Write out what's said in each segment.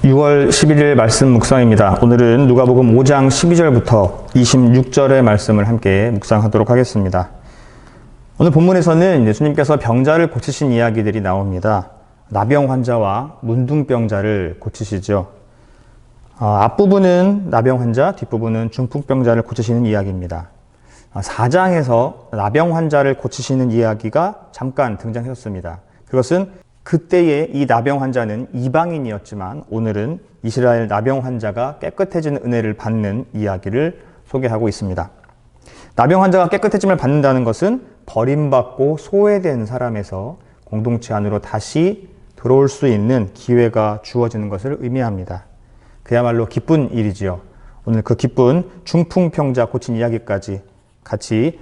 6월 11일 말씀 묵상입니다. 오늘은 누가복음 5장 12절부터 26절의 말씀을 함께 묵상하도록 하겠습니다. 오늘 본문에서는 예수님께서 병자를 고치신 이야기들이 나옵니다. 나병 환자와 문둥병자를 고치시죠. 앞부분은 나병 환자, 뒷부분은 중풍병자를 고치시는 이야기입니다. 4장에서 나병 환자를 고치시는 이야기가 잠깐 등장했었습니다. 그것은 그때의 이 나병 환자는 이방인이었지만 오늘은 이스라엘 나병 환자가 깨끗해지는 은혜를 받는 이야기를 소개하고 있습니다. 나병 환자가 깨끗해짐을 받는다는 것은 버림받고 소외된 사람에서 공동체 안으로 다시 들어올 수 있는 기회가 주어지는 것을 의미합니다. 그야말로 기쁜 일이지요. 오늘 그 기쁜 중풍병자 고친 이야기까지 같이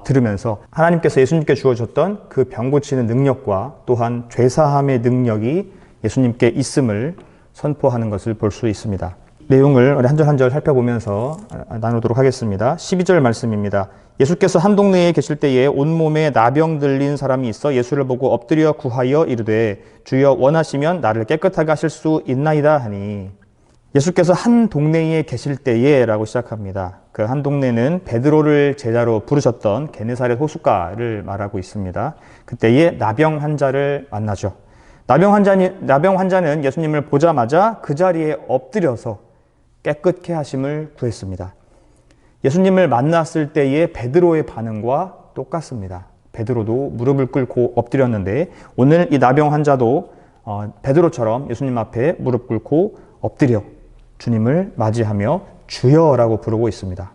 들으면서 하나님께서 예수님께 주어졌던 그 병 고치는 능력과 또한 죄사함의 능력이 예수님께 있음을 선포하는 것을 볼 수 있습니다. 내용을 한 절 한 절 살펴보면서 나누도록 하겠습니다. 12절 말씀입니다. 예수께서 한 동네에 계실 때에 온몸에 나병 들린 사람이 있어 예수를 보고 엎드려 구하여 이르되 주여 원하시면 나를 깨끗하게 하실 수 있나이다 하니, 예수께서 한 동네에 계실 때에 라고 시작합니다. 그 한 동네는 베드로를 제자로 부르셨던 게네사렛 호숫가를 말하고 있습니다. 그때에 나병 환자를 만나죠. 나병 환자는 예수님을 보자마자 그 자리에 엎드려서 깨끗게 하심을 구했습니다. 예수님을 만났을 때의 베드로의 반응과 똑같습니다. 베드로도 무릎을 꿇고 엎드렸는데 오늘 이 나병 환자도 베드로처럼 예수님 앞에 무릎 꿇고 엎드려 주님을 맞이하며 주여라고 부르고 있습니다.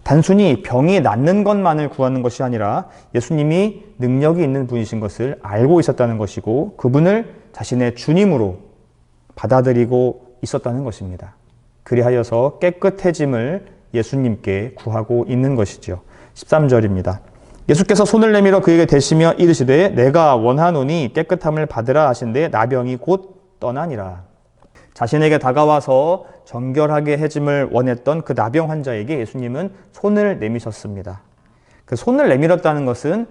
단순히 병이 낫는 것만을 구하는 것이 아니라 예수님이 능력이 있는 분이신 것을 알고 있었다는 것이고 그분을 자신의 주님으로 받아들이고 있었다는 것입니다. 그리하여서 깨끗해짐을 예수님께 구하고 있는 것이죠. 13절입니다. 예수께서 손을 내밀어 그에게 대시며 이르시되 내가 원하노니 깨끗함을 받으라 하신데 나병이 곧 떠나니라. 자신에게 다가와서 정결하게 해짐을 원했던 그 나병 환자에게 예수님은 손을 내미셨습니다. 그 손을 내밀었다는 것은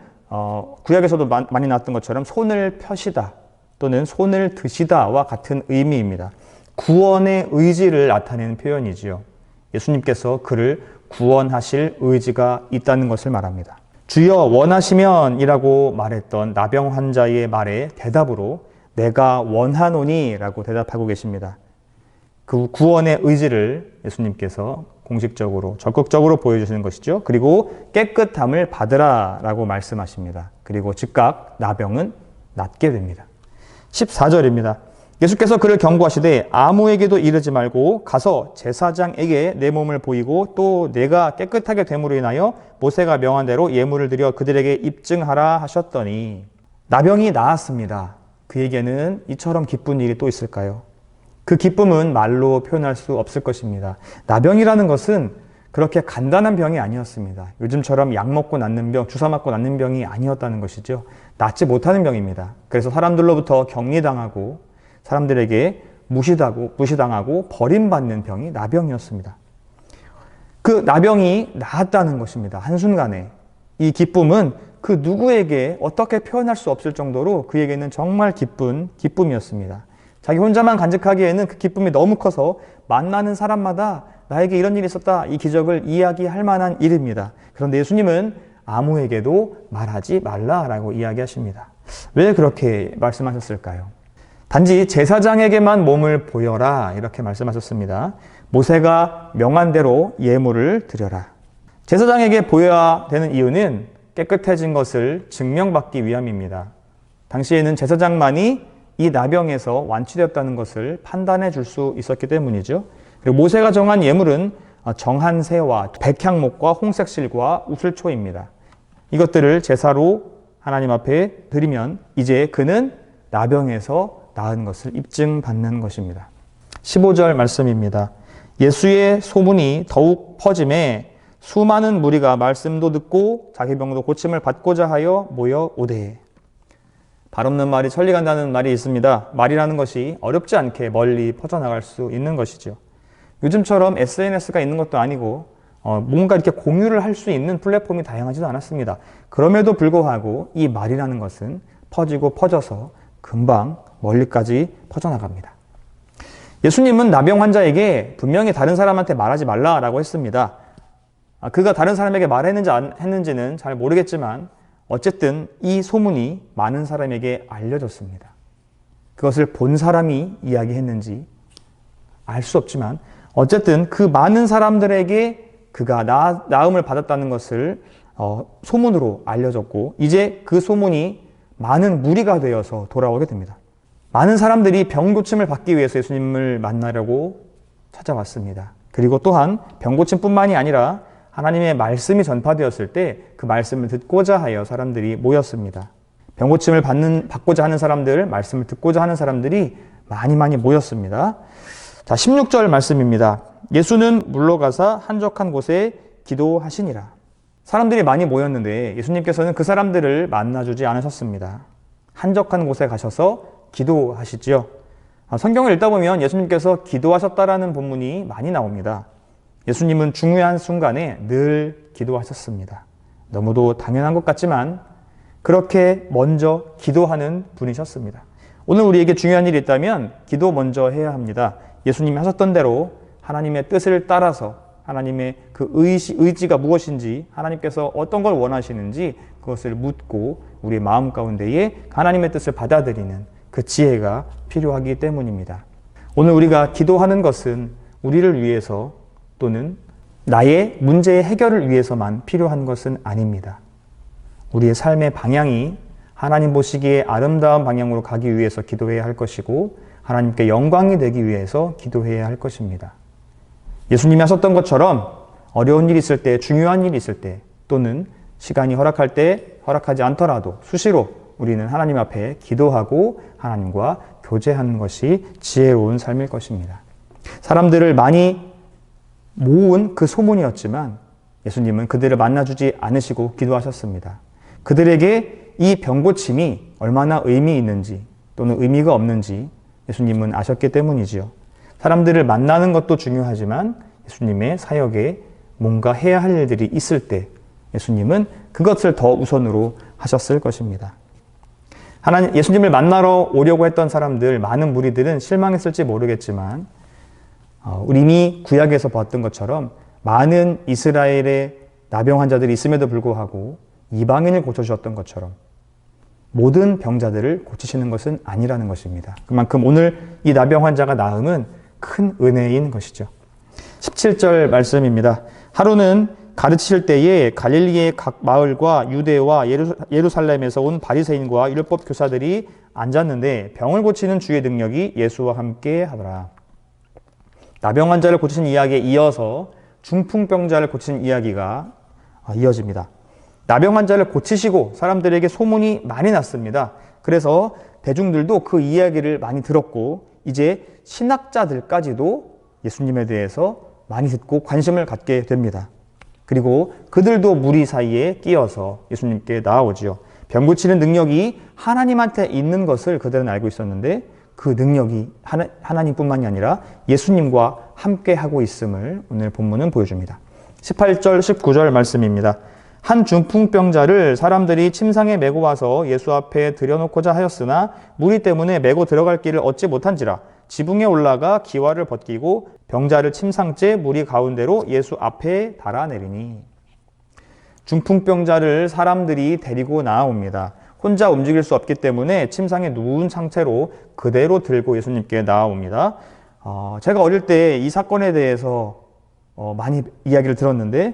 구약에서도 많이 나왔던 것처럼 손을 펴시다 또는 손을 드시다와 같은 의미입니다. 구원의 의지를 나타내는 표현이지요. 예수님께서 그를 구원하실 의지가 있다는 것을 말합니다. 주여 원하시면 이라고 말했던 나병 환자의 말에 대답으로 내가 원하노니 라고 대답하고 계십니다. 그 구원의 의지를 예수님께서 공식적으로 적극적으로 보여주시는 것이죠. 그리고 깨끗함을 받으라 라고 말씀하십니다. 그리고 즉각 나병은 낫게 됩니다. 14절입니다. 예수께서 그를 경고하시되 아무에게도 이르지 말고 가서 제사장에게 내 몸을 보이고 또 내가 깨끗하게 됨으로 인하여 모세가 명한 대로 예물을 드려 그들에게 입증하라 하셨더니 나병이 나았습니다. 그에게는 이처럼 기쁜 일이 또 있을까요? 그 기쁨은 말로 표현할 수 없을 것입니다. 나병이라는 것은 그렇게 간단한 병이 아니었습니다. 요즘처럼 약 먹고 낫는 병, 주사 맞고 낫는 병이 아니었다는 것이죠. 낫지 못하는 병입니다. 그래서 사람들로부터 격리당하고 사람들에게 무시당하고 버림받는 병이 나병이었습니다. 그 나병이 나았다는 것입니다. 한순간에. 이 기쁨은 그 누구에게 어떻게 표현할 수 없을 정도로 그에게는 정말 기쁜 기쁨이었습니다. 자기 혼자만 간직하기에는 그 기쁨이 너무 커서 만나는 사람마다 나에게 이런 일이 있었다, 이 기적을 이야기할 만한 일입니다. 그런데 예수님은 아무에게도 말하지 말라라고 이야기하십니다. 왜 그렇게 말씀하셨을까요? 단지 제사장에게만 몸을 보여라 이렇게 말씀하셨습니다. 모세가 명한 대로 예물을 드려라. 제사장에게 보여야 되는 이유는 깨끗해진 것을 증명받기 위함입니다. 당시에는 제사장만이 이 나병에서 완치되었다는 것을 판단해 줄 수 있었기 때문이죠. 그리고 모세가 정한 예물은 정한 새와 백향목과 홍색실과 우슬초입니다. 이것들을 제사로 하나님 앞에 드리면 이제 그는 나병에서 나은 것을 입증받는 것입니다. 15절 말씀입니다. 예수의 소문이 더욱 퍼짐에 수많은 무리가 말씀도 듣고 자기 병도 고침을 받고자 하여 모여 오되. 발 없는 말이 천리 간다는 말이 있습니다. 말이라는 것이 어렵지 않게 멀리 퍼져나갈 수 있는 것이죠. 요즘처럼 SNS가 있는 것도 아니고 뭔가 이렇게 공유를 할 수 있는 플랫폼이 다양하지도 않았습니다. 그럼에도 불구하고 이 말이라는 것은 퍼지고 퍼져서 금방 멀리까지 퍼져나갑니다. 예수님은 나병 환자에게 분명히 다른 사람한테 말하지 말라라고 했습니다. 그가 다른 사람에게 말했는지 안 했는지는 잘 모르겠지만 어쨌든 이 소문이 많은 사람에게 알려졌습니다. 그것을 본 사람이 이야기했는지 알 수 없지만 어쨌든 그 많은 사람들에게 그가 나음을 받았다는 것을 소문으로 알려졌고 이제 그 소문이 많은 무리가 되어서 돌아오게 됩니다. 많은 사람들이 병 고침을 받기 위해서 예수님을 만나려고 찾아왔습니다. 그리고 또한 병 고침뿐만이 아니라 하나님의 말씀이 전파되었을 때 그 말씀을 듣고자 하여 사람들이 모였습니다. 병 고침을 받고자 하는 사람들, 말씀을 듣고자 하는 사람들이 많이 모였습니다. 자, 16절 말씀입니다. 예수는 물러가사 한적한 곳에 기도하시니라. 사람들이 많이 모였는데 예수님께서는 그 사람들을 만나주지 않으셨습니다. 한적한 곳에 가셔서 기도하시지요. 성경을 읽다 보면 예수님께서 기도하셨다라는 본문이 많이 나옵니다. 예수님은 중요한 순간에 늘 기도하셨습니다. 너무도 당연한 것 같지만 그렇게 먼저 기도하는 분이셨습니다. 오늘 우리에게 중요한 일이 있다면 기도 먼저 해야 합니다. 예수님이 하셨던 대로 하나님의 뜻을 따라서 하나님의 그 의지가 무엇인지 하나님께서 어떤 걸 원하시는지 그것을 묻고 우리의 마음 가운데에 하나님의 뜻을 받아들이는 그 지혜가 필요하기 때문입니다. 오늘 우리가 기도하는 것은 우리를 위해서 또는 나의 문제의 해결을 위해서만 필요한 것은 아닙니다. 우리의 삶의 방향이 하나님 보시기에 아름다운 방향으로 가기 위해서 기도해야 할 것이고 하나님께 영광이 되기 위해서 기도해야 할 것입니다. 예수님이 하셨던 것처럼 어려운 일이 있을 때, 중요한 일이 있을 때 또는 시간이 허락할 때, 허락하지 않더라도 수시로 우리는 하나님 앞에 기도하고 하나님과 교제하는 것이 지혜로운 삶일 것입니다. 사람들을 많이 모은 그 소문이었지만 예수님은 그들을 만나주지 않으시고 기도하셨습니다. 그들에게 이 병고침이 얼마나 의미 있는지 또는 의미가 없는지 예수님은 아셨기 때문이지요. 사람들을 만나는 것도 중요하지만 예수님의 사역에 뭔가 해야 할 일들이 있을 때 예수님은 그것을 더 우선으로 하셨을 것입니다. 예수님을 만나러 오려고 했던 사람들, 많은 무리들은 실망했을지 모르겠지만 우리 이미 구약에서 봤던 것처럼 많은 이스라엘의 나병 환자들이 있음에도 불구하고 이방인을 고쳐주셨던 것처럼 모든 병자들을 고치시는 것은 아니라는 것입니다. 그만큼 오늘 이 나병 환자가 나음은 큰 은혜인 것이죠. 17절 말씀입니다. 하루는 가르치실 때에 갈릴리의 각 마을과 유대와 예루살렘에서 온 바리새인과 율법 교사들이 앉았는데 병을 고치는 주의 능력이 예수와 함께 하더라. 나병 환자를 고치신 이야기에 이어서 중풍병자를 고치신 이야기가 이어집니다. 나병 환자를 고치시고 사람들에게 소문이 많이 났습니다. 그래서 대중들도 그 이야기를 많이 들었고 이제 신학자들까지도 예수님에 대해서 많이 듣고 관심을 갖게 됩니다. 그리고 그들도 무리 사이에 끼어서 예수님께 나아오지요. 병 고치는 능력이 하나님한테 있는 것을 그들은 알고 있었는데 그 능력이 하나님뿐만이 아니라 예수님과 함께 하고 있음을 오늘 본문은 보여줍니다. 18절, 19절 말씀입니다. 한 중풍병자를 사람들이 침상에 메고 와서 예수 앞에 들여놓고자 하였으나 무리 때문에 메고 들어갈 길을 얻지 못한지라 지붕에 올라가 기와를 벗기고 병자를 침상째 무리 가운데로 예수 앞에 달아내리니. 중풍병자를 사람들이 데리고 나아옵니다. 혼자 움직일 수 없기 때문에 침상에 누운 상태로 그대로 들고 예수님께 나아옵니다. 제가 어릴 때 이 사건에 대해서 많이 이야기를 들었는데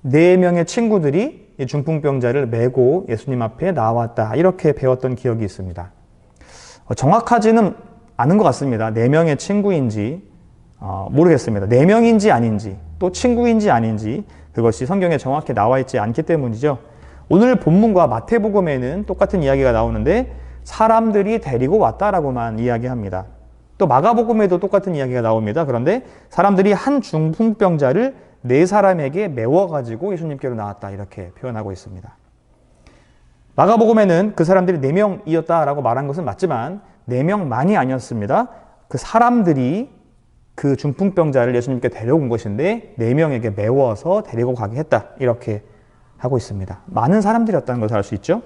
4명의 친구들이 이 중풍병자를 메고 예수님 앞에 나왔다 이렇게 배웠던 기억이 있습니다. 정확하지는 않은 것 같습니다. 4명의 친구인지 모르겠습니다. 4명인지 아닌지 또 친구인지 아닌지 그것이 성경에 정확히 나와 있지 않기 때문이죠. 오늘 본문과 마태복음에는 똑같은 이야기가 나오는데 사람들이 데리고 왔다라고만 이야기합니다. 또 마가복음에도 똑같은 이야기가 나옵니다. 그런데 사람들이 한 중풍병자를 4사람에게 메워가지고 예수님께로 나왔다 이렇게 표현하고 있습니다. 마가복음에는 그 사람들이 4명이었다라고 말한 것은 맞지만 4명만이 아니었습니다. 그 사람들이 그 중풍병자를 예수님께 데려온 것인데 4명에게 메워서 데리고 가게 했다 이렇게 하고 있습니다. 많은 사람들이었다는 것을 알 수 있죠.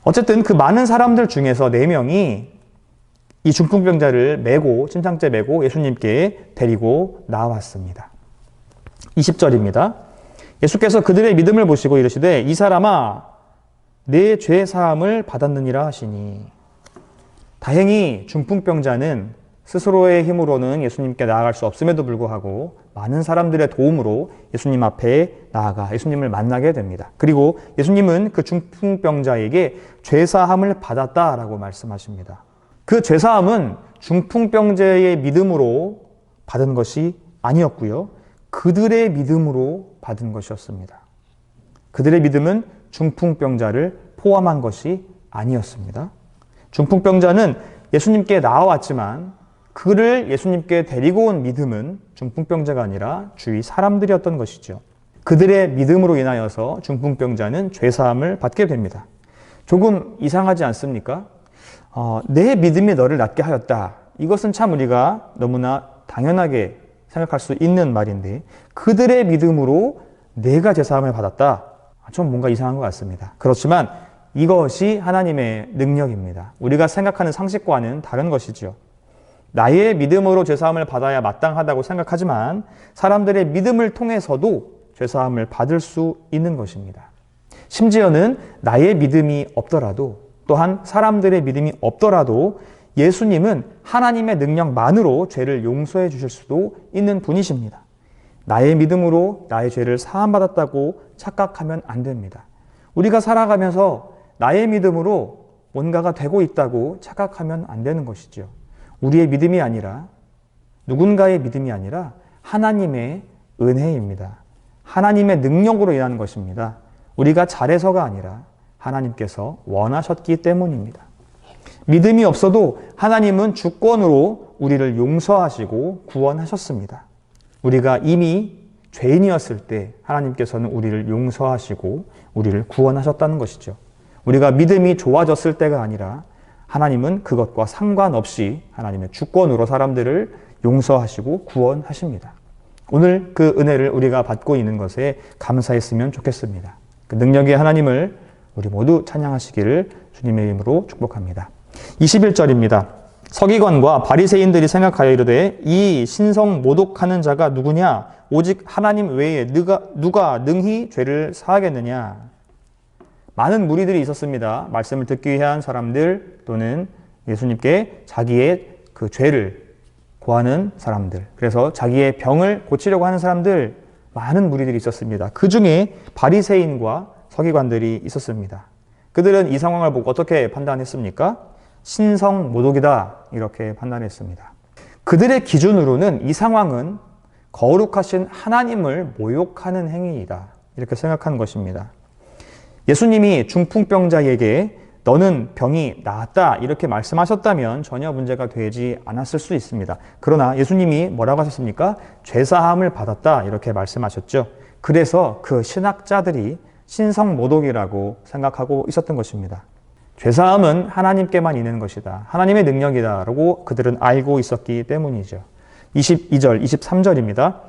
어쨌든 그 많은 사람들 중에서 4명이 이 중풍병자를 메고 침상째 메고 예수님께 데리고 나왔습니다. 20절입니다. 예수께서 그들의 믿음을 보시고 이르시되 이 사람아 내 죄 사함을 받았느니라 하시니. 다행히 중풍병자는 스스로의 힘으로는 예수님께 나아갈 수 없음에도 불구하고 많은 사람들의 도움으로 예수님 앞에 나아가 예수님을 만나게 됩니다. 그리고 예수님은 그 중풍병자에게 죄사함을 받았다라고 말씀하십니다. 그 죄사함은 중풍병자의 믿음으로 받은 것이 아니었고요. 그들의 믿음으로 받은 것이었습니다. 그들의 믿음은 중풍병자를 포함한 것이 아니었습니다. 중풍병자는 예수님께 나와왔지만 그를 예수님께 데리고 온 믿음은 중풍병자가 아니라 주위 사람들이었던 것이죠. 그들의 믿음으로 인하여서 중풍병자는 죄사함을 받게 됩니다. 조금 이상하지 않습니까? 내 믿음이 너를 낫게 하였다. 이것은 참 우리가 너무나 당연하게 생각할 수 있는 말인데 그들의 믿음으로 내가 죄사함을 받았다. 좀 뭔가 이상한 것 같습니다. 그렇지만 이것이 하나님의 능력입니다. 우리가 생각하는 상식과는 다른 것이죠. 나의 믿음으로 죄사함을 받아야 마땅하다고 생각하지만 사람들의 믿음을 통해서도 죄사함을 받을 수 있는 것입니다. 심지어는 나의 믿음이 없더라도 또한 사람들의 믿음이 없더라도 예수님은 하나님의 능력만으로 죄를 용서해 주실 수도 있는 분이십니다. 나의 믿음으로 나의 죄를 사함받았다고 착각하면 안 됩니다. 우리가 살아가면서 나의 믿음으로 뭔가가 되고 있다고 착각하면 안 되는 것이죠. 우리의 믿음이 아니라 누군가의 믿음이 아니라 하나님의 은혜입니다. 하나님의 능력으로 인한 것입니다. 우리가 잘해서가 아니라 하나님께서 원하셨기 때문입니다. 믿음이 없어도 하나님은 주권으로 우리를 용서하시고 구원하셨습니다. 우리가 이미 죄인이었을 때 하나님께서는 우리를 용서하시고 우리를 구원하셨다는 것이죠. 우리가 믿음이 좋아졌을 때가 아니라 하나님은 그것과 상관없이 하나님의 주권으로 사람들을 용서하시고 구원하십니다. 오늘 그 은혜를 우리가 받고 있는 것에 감사했으면 좋겠습니다. 그 능력의 하나님을 우리 모두 찬양하시기를 주님의 이름으로 축복합니다. 21절입니다. 서기관과 바리새인들이 생각하여 이르되 이 신성 모독하는 자가 누구냐? 오직 하나님 외에 누가 능히 죄를 사하겠느냐? 많은 무리들이 있었습니다. 말씀을 듣기 위한 사람들 또는 예수님께 자기의 그 죄를 고하는 사람들, 그래서 자기의 병을 고치려고 하는 사람들, 많은 무리들이 있었습니다. 그 중에 바리새인과 서기관들이 있었습니다. 그들은 이 상황을 보고 어떻게 판단했습니까? 신성 모독이다 이렇게 판단했습니다. 그들의 기준으로는 이 상황은 거룩하신 하나님을 모욕하는 행위이다 이렇게 생각한 것입니다. 예수님이 중풍병자에게 너는 병이 나았다 이렇게 말씀하셨다면 전혀 문제가 되지 않았을 수 있습니다. 그러나 예수님이 뭐라고 하셨습니까? 죄사함을 받았다 이렇게 말씀하셨죠. 그래서 그 신학자들이 신성모독이라고 생각하고 있었던 것입니다. 죄사함은 하나님께만 있는 것이다. 하나님의 능력이다 라고 그들은 알고 있었기 때문이죠. 22절, 23절입니다.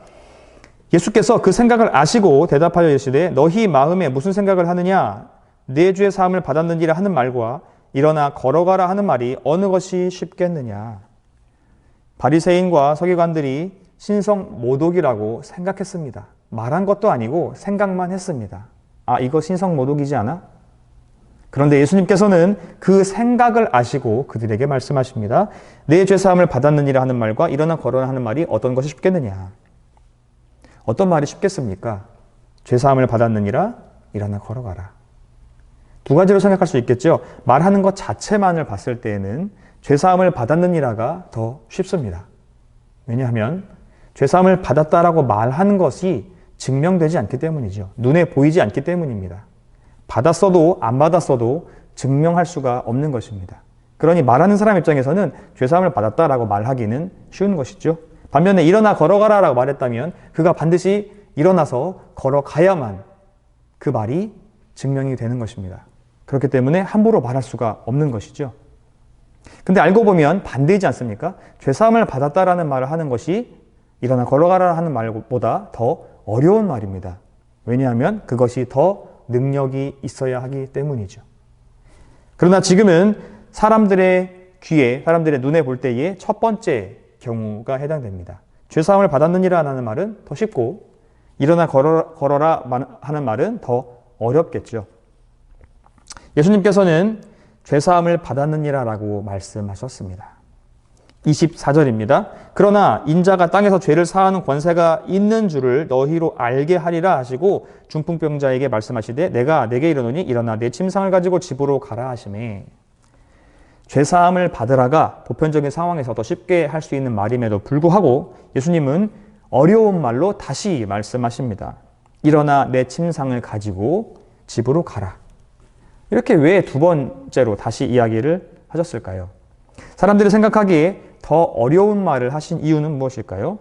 예수께서 그 생각을 아시고 대답하여 이르시되 너희 마음에 무슨 생각을 하느냐? 내 죄 사함을 받았느니라 하는 말과 일어나 걸어가라 하는 말이 어느 것이 쉽겠느냐? 바리새인과 서기관들이 신성모독이라고 생각했습니다. 말한 것도 아니고 생각만 했습니다. 아, 이거 신성모독이지 않아? 그런데 예수님께서는 그 생각을 아시고 그들에게 말씀하십니다. 내 죄사함을 받았느니라 하는 말과 일어나 걸어라 하는 말이 어떤 것이 쉽겠느냐? 어떤 말이 쉽겠습니까? 죄사함을 받았느니라 일어나 걸어가라. 두 가지로 생각할 수 있겠죠. 말하는 것 자체만을 봤을 때에는 죄사함을 받았느니라가 더 쉽습니다. 왜냐하면 죄사함을 받았다라고 말하는 것이 증명되지 않기 때문이죠. 눈에 보이지 않기 때문입니다. 받았어도 안 받았어도 증명할 수가 없는 것입니다. 그러니 말하는 사람 입장에서는 죄사함을 받았다라고 말하기는 쉬운 것이죠. 반면에 일어나 걸어가라 라고 말했다면 그가 반드시 일어나서 걸어가야만 그 말이 증명이 되는 것입니다. 그렇기 때문에 함부로 말할 수가 없는 것이죠. 근데 알고 보면 반대이지 않습니까? 죄사함을 받았다라는 말을 하는 것이 일어나 걸어가라 하는 말보다 더 어려운 말입니다. 왜냐하면 그것이 더 능력이 있어야 하기 때문이죠. 그러나 지금은 사람들의 귀에, 사람들의 눈에 볼 때의 첫 번째 경우가 해당됩니다. 죄사함을 받았느니라 하는 말은 더 쉽고 일어나 걸어라 하는 말은 더 어렵겠죠. 예수님께서는 죄사함을 받았느니라 라고 말씀하셨습니다. 24절입니다. 그러나 인자가 땅에서 죄를 사하는 권세가 있는 줄을 너희로 알게 하리라 하시고 중풍병자에게 말씀하시되 내가 내게 이르노니 일어나 내 침상을 가지고 집으로 가라 하시매. 죄사함을 받으라가 보편적인 상황에서 더 쉽게 할 수 있는 말임에도 불구하고 예수님은 어려운 말로 다시 말씀하십니다. 일어나 내 침상을 가지고 집으로 가라. 이렇게 왜 두 번째로 다시 이야기를 하셨을까요? 사람들이 생각하기에 더 어려운 말을 하신 이유는 무엇일까요?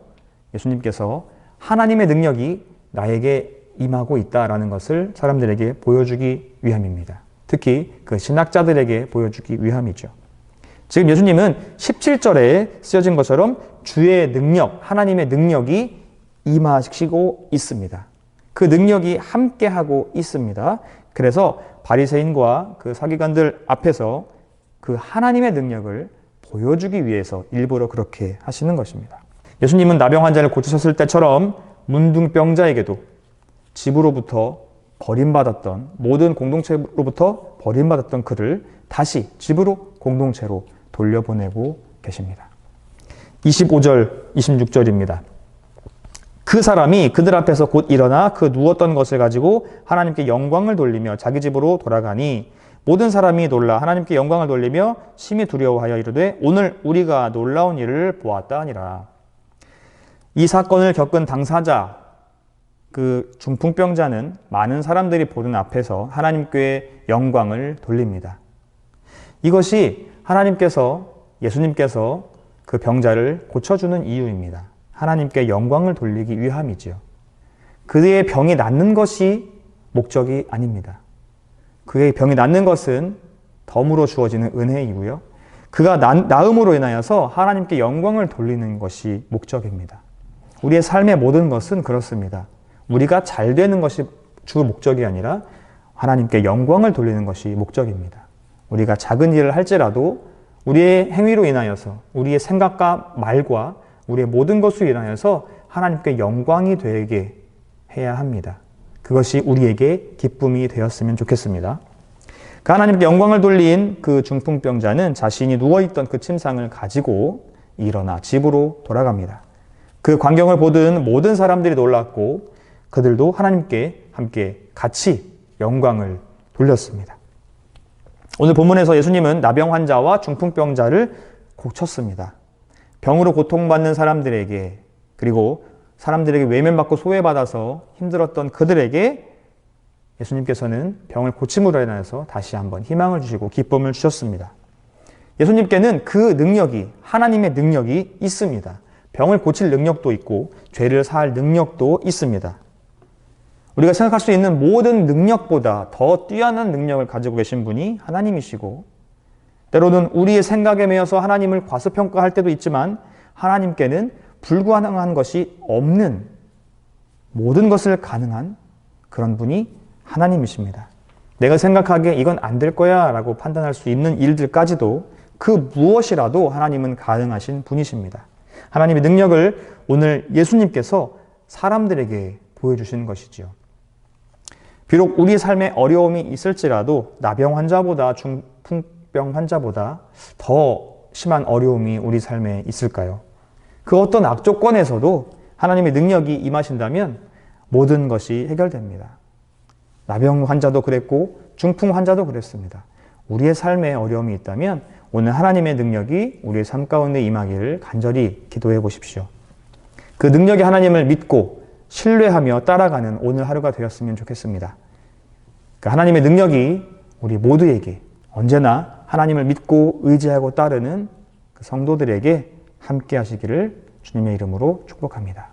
예수님께서 하나님의 능력이 나에게 임하고 있다라는 것을 사람들에게 보여주기 위함입니다. 특히 그 신학자들에게 보여주기 위함이죠. 지금 예수님은 17절에 쓰여진 것처럼 주의 능력, 하나님의 능력이 임하시고 있습니다. 그 능력이 함께하고 있습니다. 그래서 바리새인과 그 서기관들 앞에서 그 하나님의 능력을 보여주기 위해서 일부러 그렇게 하시는 것입니다. 예수님은 나병 환자를 고치셨을 때처럼 문둥병자에게도 집으로부터 버림받았던, 모든 공동체로부터 버림받았던 그를 다시 집으로, 공동체로 돌려보내고 계십니다. 25절, 26절입니다. 그 사람이 그들 앞에서 곧 일어나 그 누웠던 것을 가지고 하나님께 영광을 돌리며 자기 집으로 돌아가니 모든 사람이 놀라 하나님께 영광을 돌리며 심히 두려워하여 이르되 오늘 우리가 놀라운 일을 보았다 하니라. 이 사건을 겪은 당사자, 그 중풍병자는 많은 사람들이 보는 앞에서 하나님께 영광을 돌립니다. 이것이 예수님께서 그 병자를 고쳐주는 이유입니다. 하나님께 영광을 돌리기 위함이지요. 그의 병이 낫는 것이 목적이 아닙니다. 그의 병이 낫는 것은 덤으로 주어지는 은혜이고요. 그가 나음으로 인하여서 하나님께 영광을 돌리는 것이 목적입니다. 우리의 삶의 모든 것은 그렇습니다. 우리가 잘 되는 것이 주 목적이 아니라 하나님께 영광을 돌리는 것이 목적입니다. 우리가 작은 일을 할지라도 우리의 행위로 인하여서 우리의 생각과 말과 우리의 모든 것으로 인하여서 하나님께 영광이 되게 해야 합니다. 그것이 우리에게 기쁨이 되었으면 좋겠습니다. 그 하나님께 영광을 돌린 그 중풍병자는 자신이 누워있던 그 침상을 가지고 일어나 집으로 돌아갑니다. 그 광경을 보던 모든 사람들이 놀랐고 그들도 하나님께 함께 같이 영광을 돌렸습니다. 오늘 본문에서 예수님은 나병 환자와 중풍병자를 고쳤습니다. 병으로 고통받는 사람들에게, 그리고 사람들에게 외면받고 소외받아서 힘들었던 그들에게 예수님께서는 병을 고침으로 인해서 다시 한번 희망을 주시고 기쁨을 주셨습니다. 예수님께는 그 능력이, 하나님의 능력이 있습니다. 병을 고칠 능력도 있고 죄를 사할 능력도 있습니다. 우리가 생각할 수 있는 모든 능력보다 더 뛰어난 능력을 가지고 계신 분이 하나님이시고, 때로는 우리의 생각에 매여서 하나님을 과소평가할 때도 있지만 하나님께는 불가능한 것이 없는, 모든 것을 가능한 그런 분이 하나님이십니다. 내가 생각하기에 이건 안 될 거야 라고 판단할 수 있는 일들까지도 그 무엇이라도 하나님은 가능하신 분이십니다. 하나님의 능력을 오늘 예수님께서 사람들에게 보여주시는 것이지요. 비록 우리 삶에 어려움이 있을지라도 나병 환자보다 중풍병 환자보다 더 심한 어려움이 우리 삶에 있을까요? 그 어떤 악조건에서도 하나님의 능력이 임하신다면 모든 것이 해결됩니다. 나병 환자도 그랬고 중풍 환자도 그랬습니다. 우리의 삶에 어려움이 있다면 오늘 하나님의 능력이 우리의 삶 가운데 임하기를 간절히 기도해 보십시오. 그 능력의 하나님을 믿고 신뢰하며 따라가는 오늘 하루가 되었으면 좋겠습니다. 그 하나님의 능력이 우리 모두에게 언제나 하나님을 믿고 의지하고 따르는 그 성도들에게 함께 하시기를 주님의 이름으로 축복합니다.